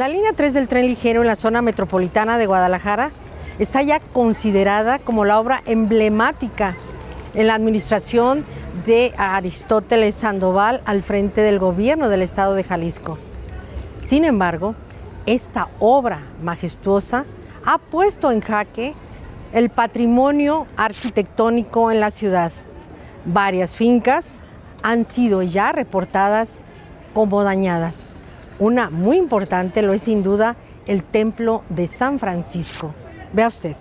La línea 3 del tren ligero en la zona metropolitana de Guadalajara está ya considerada como la obra emblemática en la administración de Aristóteles Sandoval al frente del gobierno del estado de Jalisco. Sin embargo, esta obra majestuosa ha puesto en jaque el patrimonio arquitectónico en la ciudad. Varias fincas han sido ya reportadas como dañadas. Una muy importante lo es sin duda el Templo de San Francisco. Vea usted.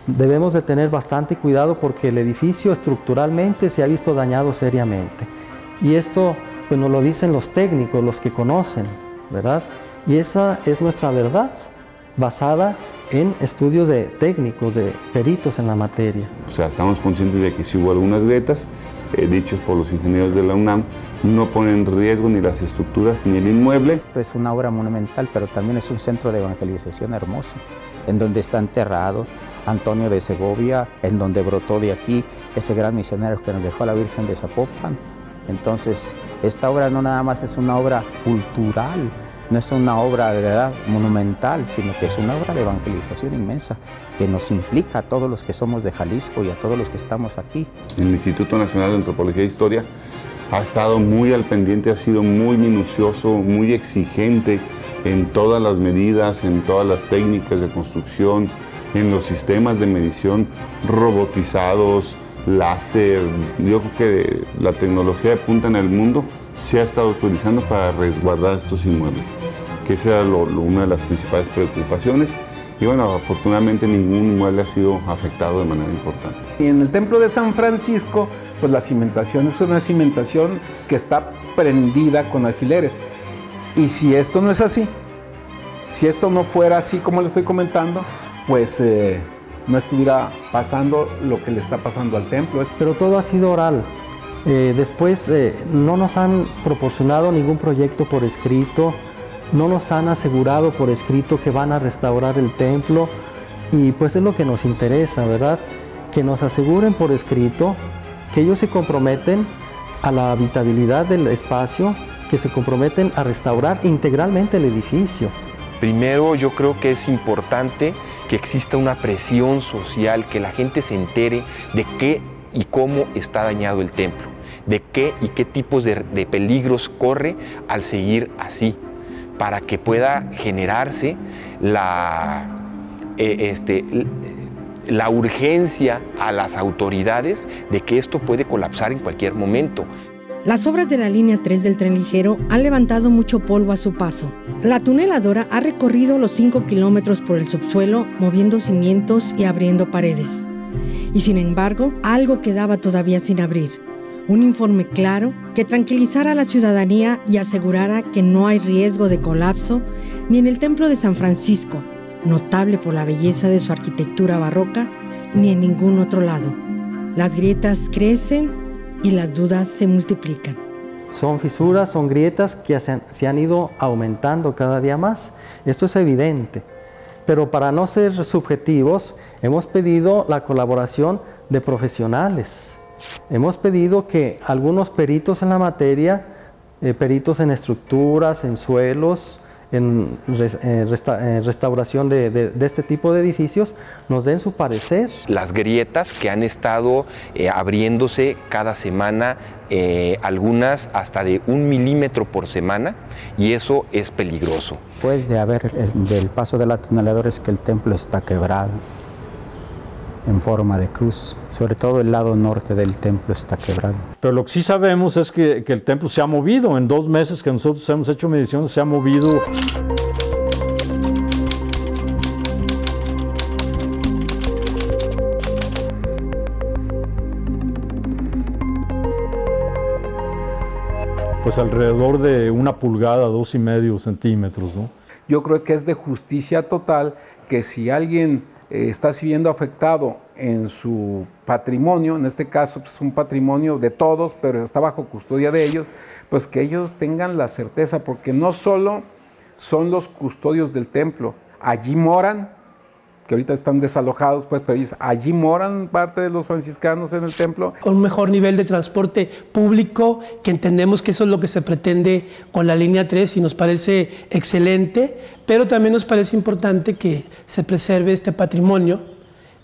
Debemos de tener bastante cuidado porque el edificio estructuralmente se ha visto dañado seriamente. Y esto pues nos lo dicen los técnicos, los que conocen, ¿verdad? Y esa es nuestra verdad, basada en estudios de técnicos, de peritos en la materia. O sea, estamos conscientes de que si hubo algunas grietas, dichos por los ingenieros de la UNAM, no ponen en riesgo ni las estructuras ni el inmueble. Esto es una obra monumental, pero también es un centro de evangelización hermoso, en donde está enterrado Antonio de Segovia, en donde brotó de aquí ese gran misionero que nos dejó a la Virgen de Zapopan. Entonces, esta obra no nada más es una obra cultural, no es una obra de verdad monumental, sino que es una obra de evangelización inmensa que nos implica a todos los que somos de Jalisco y a todos los que estamos aquí. El Instituto Nacional de Antropología e Historia ha estado muy al pendiente, ha sido muy minucioso, muy exigente en todas las medidas, en todas las técnicas de construcción, en los sistemas de medición robotizados, láser. Yo creo que la tecnología de punta en el mundo se ha estado utilizando para resguardar estos inmuebles, que esa era una de las principales preocupaciones. Y bueno, afortunadamente ningún inmueble ha sido afectado de manera importante. Y en el Templo de San Francisco, pues la cimentación es una cimentación que está prendida con alfileres. Y si esto no es así, si esto no fuera así como le estoy comentando, pues no estuviera pasando lo que le está pasando al templo. Pero todo ha sido oral. Después no nos han proporcionado ningún proyecto por escrito, no nos han asegurado por escrito que van a restaurar el templo y pues es lo que nos interesa, ¿verdad? Que nos aseguren por escrito que ellos se comprometen a la habitabilidad del espacio, que se comprometen a restaurar integralmente el edificio. Primero, yo creo que es importante que exista una presión social, que la gente se entere de qué y cómo está dañado el templo, de qué y qué tipos de peligros corre al seguir así, para que pueda generarse la urgencia a las autoridades de que esto puede colapsar en cualquier momento. Las obras de la línea 3 del tren ligero han levantado mucho polvo a su paso. La tuneladora ha recorrido los 5 kilómetros por el subsuelo, moviendo cimientos y abriendo paredes. Y sin embargo, algo quedaba todavía sin abrir. Un informe claro que tranquilizara a la ciudadanía y asegurara que no hay riesgo de colapso ni en el Templo de San Francisco, notable por la belleza de su arquitectura barroca, ni en ningún otro lado. Las grietas crecen y las dudas se multiplican. Son fisuras, son grietas que se han ido aumentando cada día más. Esto es evidente. Pero para no ser subjetivos, hemos pedido la colaboración de profesionales. Hemos pedido que algunos peritos en la materia, peritos en estructuras, en suelos, en restauración de este tipo de edificios, nos den su parecer. Las grietas que han estado abriéndose cada semana, algunas hasta de 1 milímetro por semana, y eso es peligroso. Después de haber del paso de la tuneladora es que el templo está quebrado en forma de cruz. Sobre todo el lado norte del templo está quebrado. Pero lo que sí sabemos es que el templo se ha movido. En 2 meses que nosotros hemos hecho mediciones, se ha movido. Pues alrededor de 1 pulgada, 2,5 centímetros, ¿no? yo creo que es de justicia total que si alguien está siendo afectado en su patrimonio, en este caso pues un patrimonio de todos, pero está bajo custodia de ellos, pues que ellos tengan la certeza, porque no solo son los custodios del templo, allí moran, que ahorita están desalojados, pues, pero ellos, allí moran parte de los franciscanos en el templo. Un mejor nivel de transporte público, que entendemos que eso es lo que se pretende con la línea 3 y nos parece excelente, pero también nos parece importante que se preserve este patrimonio,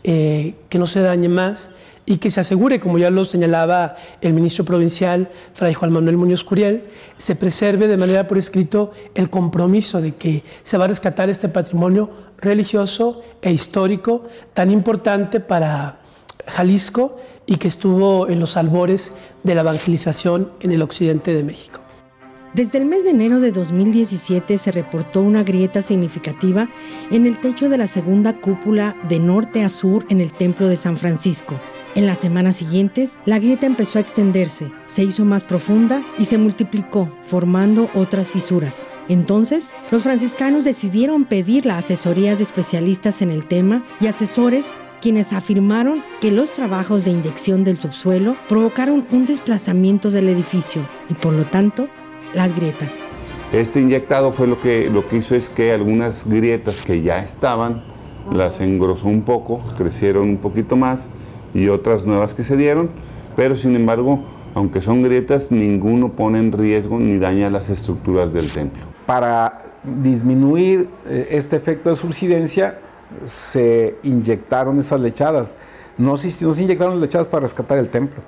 que no se dañe más y que se asegure, como ya lo señalaba el ministro provincial, Fray Juan Manuel Muñoz Curiel, se preserve de manera por escrito el compromiso de que se va a rescatar este patrimonio religioso e histórico tan importante para Jalisco y que estuvo en los albores de la evangelización en el occidente de México. Desde el mes de enero de 2017 se reportó una grieta significativa en el techo de la segunda cúpula de norte a sur en el Templo de San Francisco. En las semanas siguientes, la grieta empezó a extenderse, se hizo más profunda y se multiplicó, formando otras fisuras. Entonces, los franciscanos decidieron pedir la asesoría de especialistas en el tema y asesores quienes afirmaron que los trabajos de inyección del subsuelo provocaron un desplazamiento del edificio y, por lo tanto, las grietas. Este inyectado fue lo que hizo es que algunas grietas que ya estaban, las engrosó un poco, crecieron un poquito más, y otras nuevas que se dieron, pero sin embargo, aunque son grietas, ninguno pone en riesgo ni daña las estructuras del templo. Para disminuir este efecto de subsidencia, se inyectaron esas lechadas. No se inyectaron lechadas para rescatar el templo.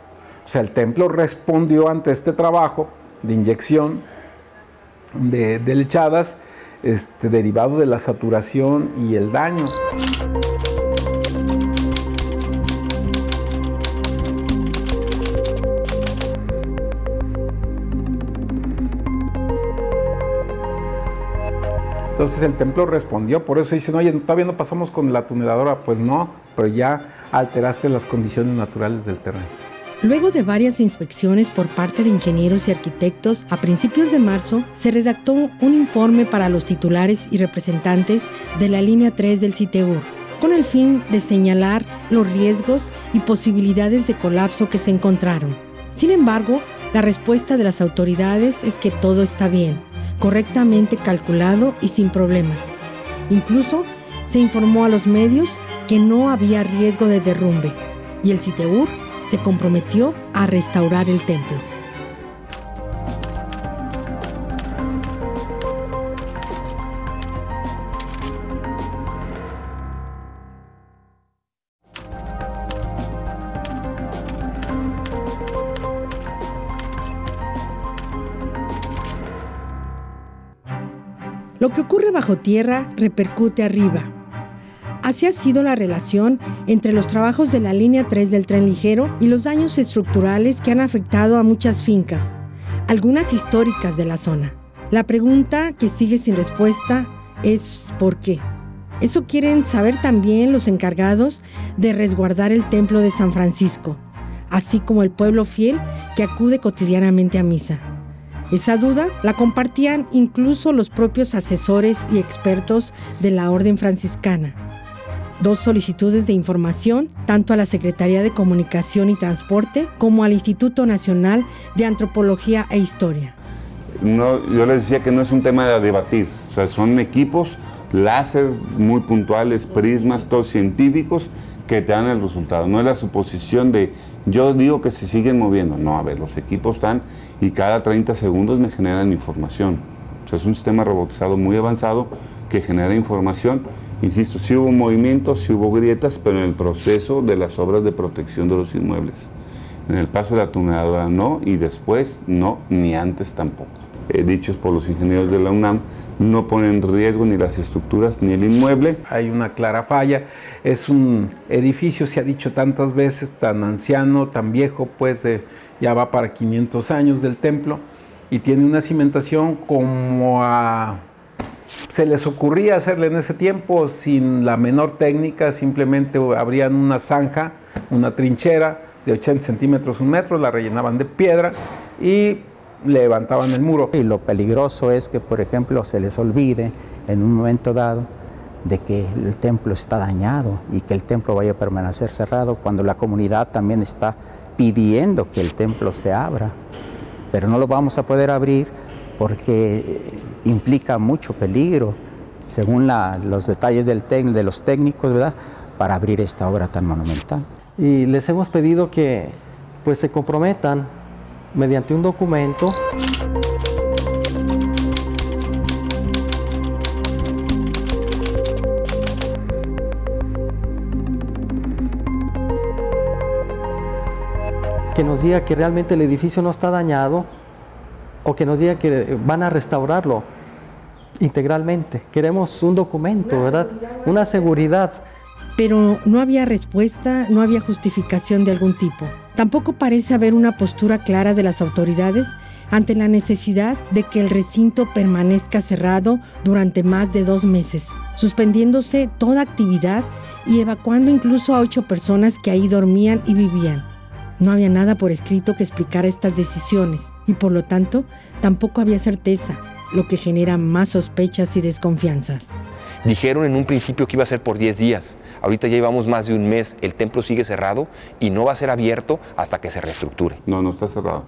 O sea, el templo respondió ante este trabajo de inyección de lechadas derivado de la saturación y el daño. Entonces el templo respondió, por eso dicen, oye, todavía no pasamos con la tuneladora. Pues no, pero ya alteraste las condiciones naturales del terreno. Luego de varias inspecciones por parte de ingenieros y arquitectos, a principios de marzo se redactó un informe para los titulares y representantes de la línea 3 del CITEUR, con el fin de señalar los riesgos y posibilidades de colapso que se encontraron. Sin embargo, la respuesta de las autoridades es que todo está bien, correctamente calculado y sin problemas. Incluso se informó a los medios que no había riesgo de derrumbe y el CITEUR se comprometió a restaurar el templo. Lo que ocurre bajo tierra repercute arriba. Así ha sido la relación entre los trabajos de la línea 3 del tren ligero y los daños estructurales que han afectado a muchas fincas, algunas históricas de la zona. La pregunta que sigue sin respuesta es ¿por qué? Eso quieren saber también los encargados de resguardar el templo de San Francisco, así como el pueblo fiel que acude cotidianamente a misa. Esa duda la compartían incluso los propios asesores y expertos de la Orden Franciscana. 2 solicitudes de información, tanto a la Secretaría de Comunicación y Transporte como al Instituto Nacional de Antropología e Historia. Yo les decía que no es un tema de debatir, o sea, son equipos láser muy puntuales, prismas, todos científicos que te dan el resultado. No es la suposición de yo digo que se siguen moviendo. No, a ver, los equipos están y cada 30 segundos me generan información. O sea, es un sistema robotizado muy avanzado que genera información. Insisto, sí hubo movimientos, sí hubo grietas, pero en el proceso de las obras de protección de los inmuebles. En el paso de la tuneladora no, y después no, ni antes tampoco. Dichos por los ingenieros de la UNAM, no ponen en riesgo ni las estructuras ni el inmueble. Hay una clara falla. Es un edificio, se ha dicho tantas veces, tan anciano, tan viejo, pues ya va para 500 años del templo, y tiene una cimentación como se les ocurría hacerle en ese tiempo, sin la menor técnica. Simplemente abrían una zanja, una trinchera de 80 centímetros, 1 metro, la rellenaban de piedra y levantaban el muro. Y lo peligroso es que, por ejemplo, se les olvide en un momento dado de que el templo está dañado y que el templo vaya a permanecer cerrado, cuando la comunidad también está pidiendo que el templo se abra. Pero no lo vamos a poder abrir porque implica mucho peligro, según los detalles de los técnicos, ¿verdad?, para abrir esta obra tan monumental. Y les hemos pedido que pues se comprometan mediante un documento que nos diga que realmente el edificio no está dañado o que nos diga que van a restaurarlo integralmente. Queremos un documento, ¿verdad? Una seguridad. Pero no había respuesta, no había justificación de algún tipo. Tampoco parece haber una postura clara de las autoridades ante la necesidad de que el recinto permanezca cerrado durante más de 2 meses, suspendiéndose toda actividad y evacuando incluso a 8 personas que ahí dormían y vivían. No había nada por escrito que explicara estas decisiones y por lo tanto tampoco había certeza, lo que genera más sospechas y desconfianzas. Dijeron en un principio que iba a ser por 10 días. Ahorita ya llevamos más de un mes. El templo sigue cerrado y no va a ser abierto hasta que se reestructure. No, no está cerrado.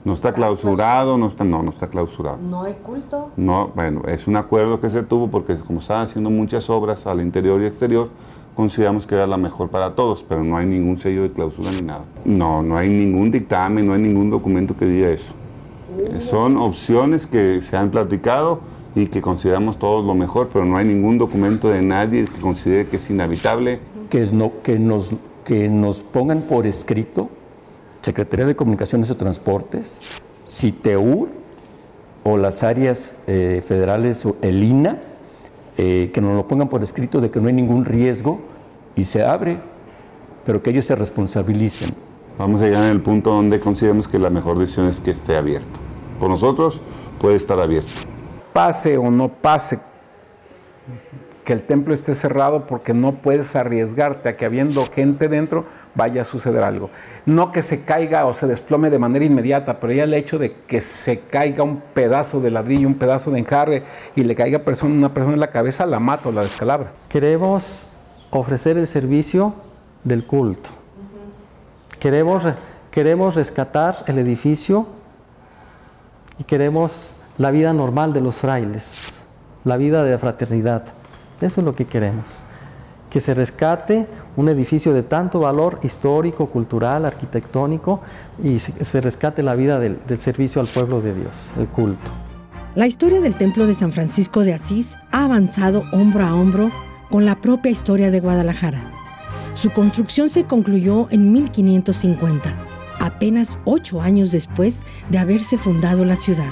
No está clausurado, no está clausurado. ¿No hay culto? No, bueno, es un acuerdo que se tuvo porque como estaban haciendo muchas obras al interior y exterior, consideramos que era la mejor para todos, pero no hay ningún sello de clausura ni nada. No, no hay ningún dictamen, no hay ningún documento que diga eso. Son opciones que se han platicado y que consideramos todos lo mejor, pero no hay ningún documento de nadie que considere que es inhabitable. Que nos pongan por escrito Secretaría de Comunicaciones y Transportes, CITEUR o las áreas federales o el INA, que nos lo pongan por escrito de que no hay ningún riesgo y se abre, pero que ellos se responsabilicen. Vamos a llegar en el punto donde consideramos que la mejor decisión es que esté abierto. Por nosotros puede estar abierto. Pase o no pase que el templo esté cerrado, porque no puedes arriesgarte a que habiendo gente dentro vaya a suceder algo. No que se caiga o se desplome de manera inmediata, pero ya el hecho de que se caiga un pedazo de ladrillo, un pedazo de enjarre y le caiga una persona en la cabeza, la mata o la descalabra. Queremos ofrecer el servicio del culto. Queremos rescatar el edificio y queremos la vida normal de los frailes, la vida de la fraternidad. Eso es lo que queremos. Que se rescate un edificio de tanto valor histórico, cultural, arquitectónico y se rescate la vida del servicio al pueblo de Dios, el culto. La historia del Templo de San Francisco de Asís ha avanzado hombro a hombro con la propia historia de Guadalajara. Su construcción se concluyó en 1550, apenas 8 años después de haberse fundado la ciudad.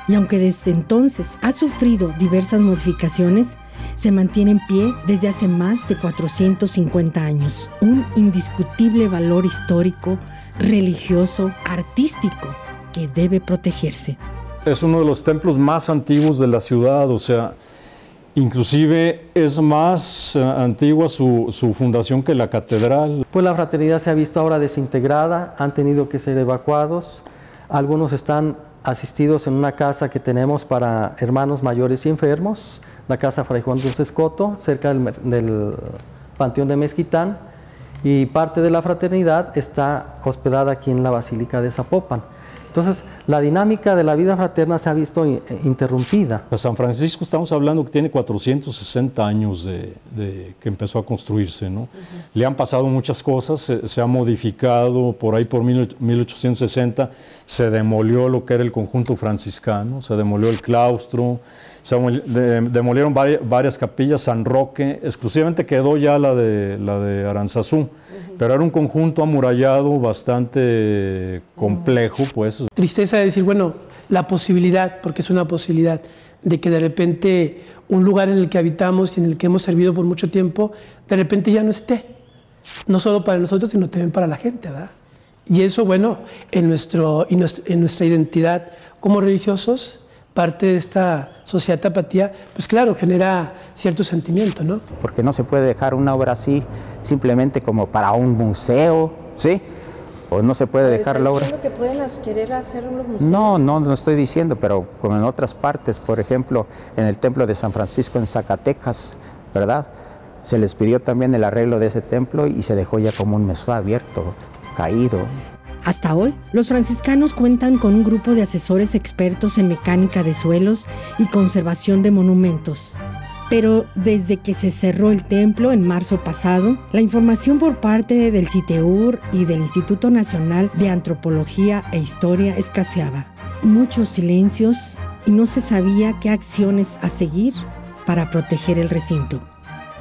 Y aunque desde entonces ha sufrido diversas modificaciones, se mantiene en pie desde hace más de 450 años. Un indiscutible valor histórico, religioso, artístico, que debe protegerse. Es uno de los templos más antiguos de la ciudad, o sea, inclusive es más antigua su fundación que la catedral. Pues la fraternidad se ha visto ahora desintegrada, han tenido que ser evacuados. Algunos están asistidos en una casa que tenemos para hermanos mayores y enfermos, la casa Fray Juan Dulce Escoto, cerca del Panteón de Mezquitán, y parte de la fraternidad está hospedada aquí en la Basílica de Zapopan. Entonces, la dinámica de la vida fraterna se ha visto interrumpida. San Francisco, estamos hablando que tiene 460 años de que empezó a construirse, ¿no? Le han pasado muchas cosas, se ha modificado, por ahí por 1860 se demolió lo que era el conjunto franciscano, se demolió el claustro, se demolieron varias capillas, San Roque, exclusivamente quedó ya la de Aranzazú, pero era un conjunto amurallado bastante complejo, pues. Tristeza de decir, bueno, la posibilidad, porque es una posibilidad, de que de repente un lugar en el que habitamos y en el que hemos servido por mucho tiempo, de repente ya no esté, no solo para nosotros, sino también para la gente, ¿verdad? Y eso, bueno, en nuestra identidad como religiosos, parte de esta sociedad tapatía, pues claro, genera cierto sentimiento, ¿no? Porque no se puede dejar una obra así simplemente como para un museo, ¿sí? o no se puede dejar la obra. ¿Que pueden querer hacer los museos? No estoy diciendo, pero como en otras partes, por ejemplo, en el templo de San Francisco en Zacatecas, ¿verdad? Se les pidió también el arreglo de ese templo y se dejó ya como un mesón abierto, caído. Hasta hoy, los franciscanos cuentan con un grupo de asesores expertos en mecánica de suelos y conservación de monumentos. Pero desde que se cerró el templo en marzo pasado, la información por parte del CITEUR y del Instituto Nacional de Antropología e Historia escaseaba. Muchos silencios y no se sabía qué acciones a seguir para proteger el recinto.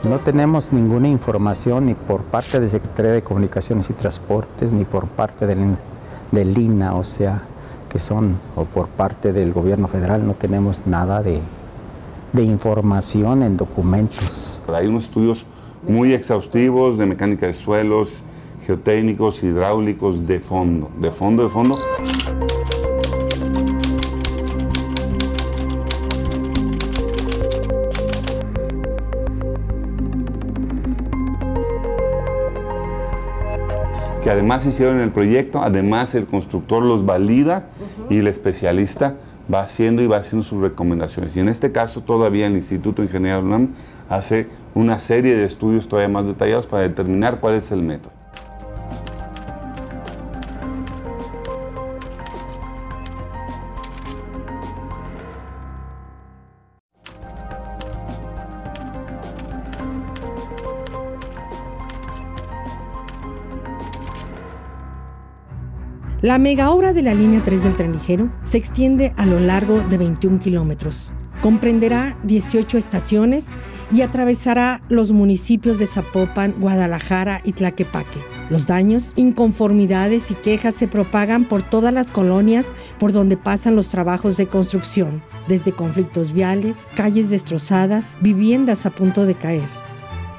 No tenemos ninguna información ni por parte de Secretaría de Comunicaciones y Transportes, ni por parte del INA, o sea, o por parte del gobierno federal, no tenemos nada de información en documentos. Hay unos estudios muy exhaustivos de mecánica de suelos, geotécnicos, hidráulicos, de fondo. Que además hicieron el proyecto, además el constructor los valida y el especialista va haciendo sus recomendaciones. Y en este caso todavía el Instituto de Ingeniería UNAM hace una serie de estudios todavía más detallados para determinar cuál es el método. La megaobra de la línea 3 del tren ligero se extiende a lo largo de 21 kilómetros. Comprenderá 18 estaciones y atravesará los municipios de Zapopan, Guadalajara y Tlaquepaque. Los daños, inconformidades y quejas se propagan por todas las colonias por donde pasan los trabajos de construcción, desde conflictos viales, calles destrozadas, viviendas a punto de caer.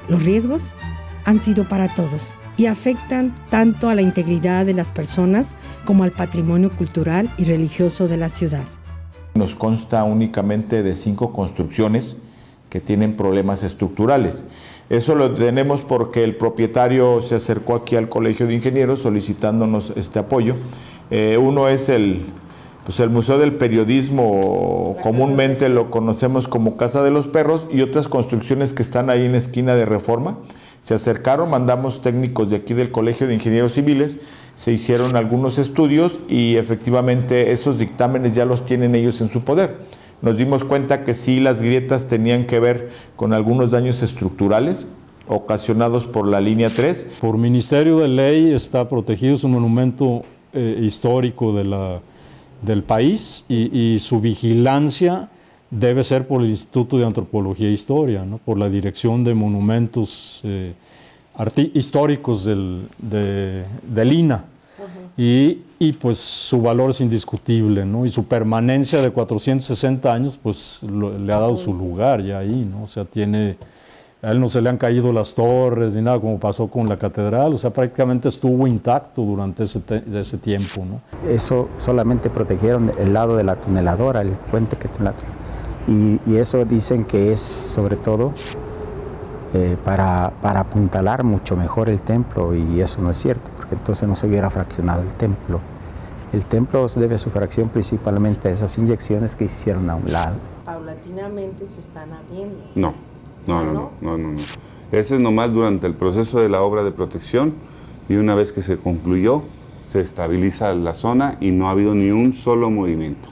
Los riesgos han sido para todos y afectan tanto a la integridad de las personas como al patrimonio cultural y religioso de la ciudad. Nos consta únicamente de 5 construcciones que tienen problemas estructurales. Eso lo tenemos porque el propietario se acercó aquí al Colegio de Ingenieros solicitándonos este apoyo. Uno es el Museo del Periodismo, comúnmente lo conocemos como Casa de los Perros, y otras construcciones que están ahí en la esquina de Reforma. Se acercaron, mandamos técnicos de aquí del Colegio de Ingenieros Civiles, se hicieron algunos estudios y efectivamente esos dictámenes ya los tienen ellos en su poder. Nos dimos cuenta que sí, las grietas tenían que ver con algunos daños estructurales ocasionados por la línea 3. Por Ministerio de Ley está protegido, es un monumento histórico del país y su vigilancia debe ser por el Instituto de Antropología e Historia, ¿no? Por la Dirección de Monumentos Históricos del INA. Y pues su valor es indiscutible, ¿no? Y su permanencia de 460 años pues le ha dado su lugar ya ahí, ¿no? O sea, a él no se le han caído las torres ni nada como pasó con la catedral, o sea, prácticamente estuvo intacto durante ese tiempo, ¿no? Eso solamente protegieron el lado de la tuneladora, el puente que tiene y eso dicen que es sobre todo para apuntalar mucho mejor el templo, y eso no es cierto, porque entonces no se hubiera fraccionado el templo. El templo debe su fracción principalmente a esas inyecciones que se hicieron a un lado. Paulatinamente se están abriendo. No. Eso es nomás durante el proceso de la obra de protección, y una vez que se concluyó, se estabiliza la zona y no ha habido ni un solo movimiento.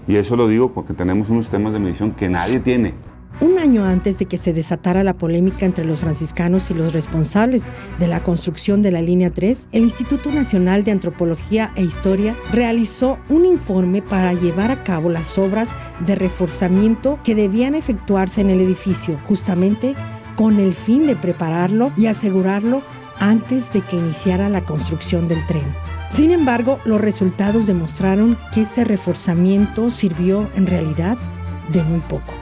Y eso lo digo porque tenemos unos sistemas de medición que nadie tiene. Un año antes de que se desatara la polémica entre los franciscanos y los responsables de la construcción de la línea 3, el Instituto Nacional de Antropología e Historia realizó un informe para llevar a cabo las obras de reforzamiento que debían efectuarse en el edificio, justamente con el fin de prepararlo y asegurarlo antes de que iniciara la construcción del tren. Sin embargo, los resultados demostraron que ese reforzamiento sirvió en realidad de muy poco.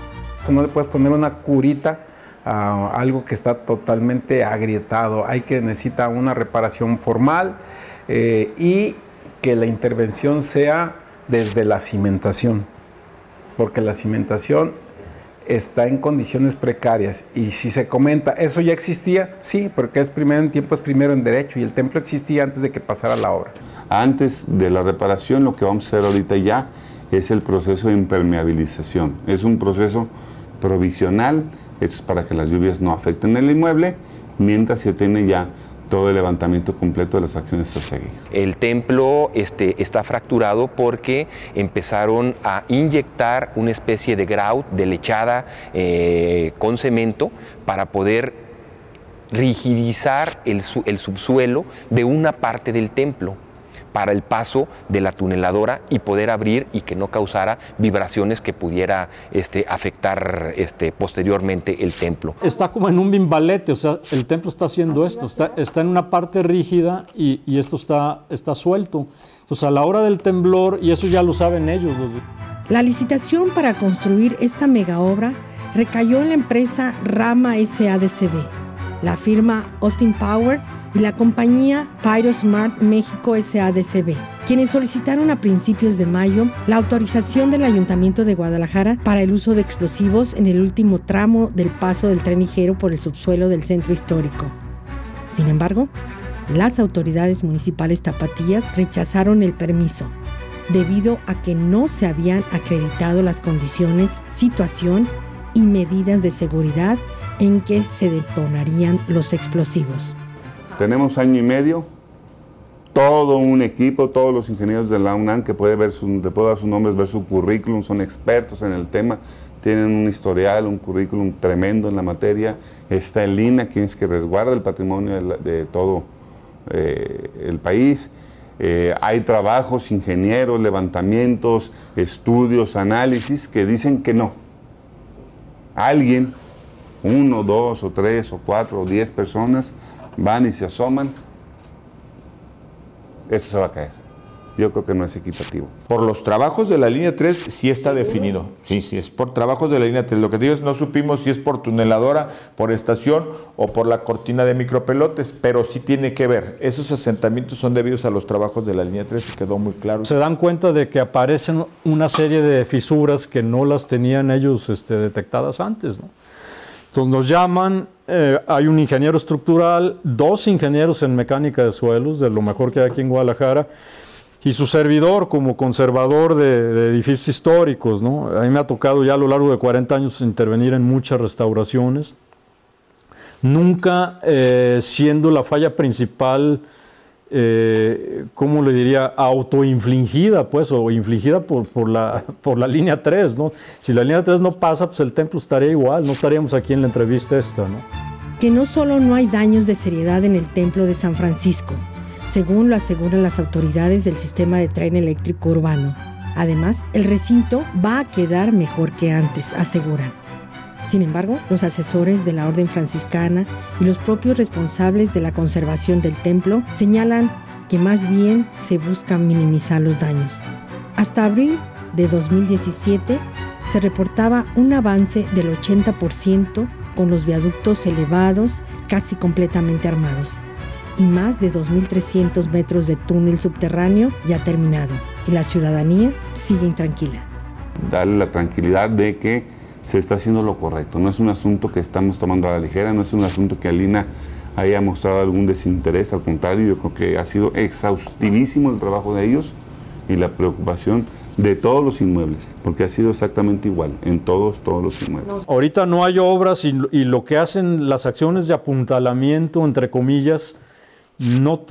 No le puedes poner una curita a algo que está totalmente agrietado. Necesita una reparación formal y que la intervención sea desde la cimentación, porque la cimentación está en condiciones precarias. Y si se comenta, ¿eso ya existía? Sí, porque es primero en tiempo, es primero en derecho, y el templo existía antes de que pasara la obra. Antes de la reparación, lo que vamos a hacer ahorita ya es el proceso de impermeabilización. Es un proceso provisional, esto es para que las lluvias no afecten el inmueble, mientras se tiene ya todo el levantamiento completo de las acciones a seguir. El templo está fracturado porque empezaron a inyectar una especie de grout, de lechada con cemento, para poder rigidizar el subsuelo de una parte del templo para el paso de la tuneladora y poder abrir y que no causara vibraciones que pudiera afectar posteriormente el templo. Está como en un bimbalete, o sea, el templo está haciendo esto, está en una parte rígida y esto está suelto. Entonces, a la hora del temblor, y eso ya lo saben ellos. La licitación para construir esta mega obra recayó en la empresa Rama SADCB, la firma Austin Power y la compañía PyroSmart México SADCB, quienes solicitaron a principios de mayo la autorización del Ayuntamiento de Guadalajara para el uso de explosivos en el último tramo del paso del tren ligero por el subsuelo del centro histórico. Sin embargo, las autoridades municipales tapatías rechazaron el permiso, debido a que no se habían acreditado las condiciones, situación y medidas de seguridad en que se detonarían los explosivos. Tenemos año y medio, todo un equipo, todos los ingenieros de la UNAM que puede dar sus nombres, ver su currículum, son expertos en el tema, tienen un historial, un currículum tremendo en la materia. Está el INAH, quien es que resguarda el patrimonio de todo el país. Hay trabajos, ingenieros, levantamientos, estudios, análisis que dicen que no. Alguien, 1, 2 o 3 o 4 o 10 personas van y se asoman, esto se va a caer. Yo creo que no es equitativo. Por los trabajos de la línea 3 sí está definido. Sí, es por trabajos de la línea 3. Lo que digo es, no supimos si es por tuneladora, por estación o por la cortina de micropelotes, pero sí tiene que ver. Esos asentamientos son debidos a los trabajos de la línea 3 y quedó muy claro. Se dan cuenta de que aparecen una serie de fisuras que no las tenían ellos detectadas antes, ¿no? Entonces nos llaman, hay un ingeniero estructural, 2 ingenieros en mecánica de suelos, de lo mejor que hay aquí en Guadalajara, y su servidor como conservador de edificios históricos, ¿no? A mí me ha tocado ya a lo largo de 40 años intervenir en muchas restauraciones, nunca siendo la falla principal, ¿cómo le diría? Autoinfligida, pues, o infligida por la línea 3, ¿no? Si la línea 3 no pasa, pues el templo estaría igual, no estaríamos aquí en la entrevista esta, ¿no? Que no solo no hay daños de seriedad en el templo de San Francisco, según lo aseguran las autoridades del sistema de tren eléctrico urbano. Además, el recinto va a quedar mejor que antes, aseguran. Sin embargo, los asesores de la Orden Franciscana y los propios responsables de la conservación del templo señalan que más bien se busca minimizar los daños. Hasta abril de 2017 se reportaba un avance del 80% con los viaductos elevados casi completamente armados y más de 2.300 metros de túnel subterráneo ya terminado, y la ciudadanía sigue intranquila. Darle la tranquilidad de que se está haciendo lo correcto. No es un asunto que estamos tomando a la ligera, no es un asunto que Alina haya mostrado algún desinterés, al contrario, yo creo que ha sido exhaustivísimo el trabajo de ellos y la preocupación de todos los inmuebles, porque ha sido exactamente igual en todos los inmuebles. Ahorita no hay obras y lo que hacen las acciones de apuntalamiento, entre comillas, no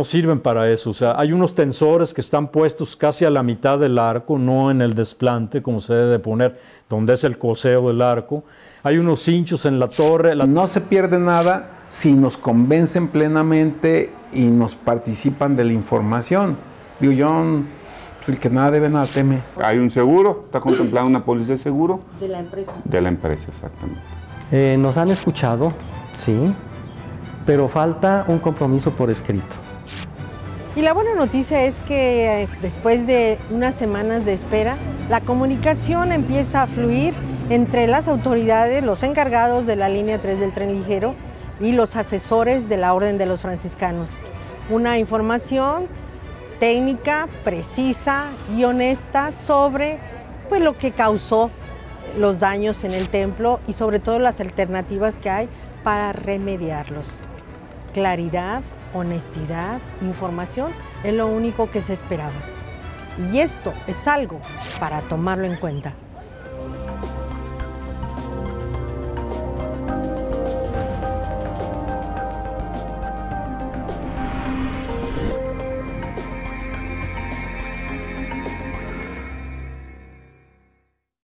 sirven para eso. O sea, hay unos tensores que están puestos casi a la mitad del arco, no en el desplante, como se debe de poner, donde es el coseo del arco. Hay unos hinchos en la torre. No se pierde nada si nos convencen plenamente y nos participan de la información. Digo yo, pues el que nada debe, nada teme. Hay un seguro, está contemplada una póliza de seguro. De la empresa. De la empresa, exactamente. Nos han escuchado, sí, pero falta un compromiso por escrito. Y la buena noticia es que después de unas semanas de espera, la comunicación empieza a fluir entre las autoridades, los encargados de la línea 3 del tren ligero y los asesores de la Orden de los Franciscanos. Una información técnica, precisa y honesta sobre lo que causó los daños en el templo y sobre todo las alternativas que hay para remediarlos. Claridad, honestidad, información es lo único que se esperaba. Y esto es algo para tomarlo en cuenta.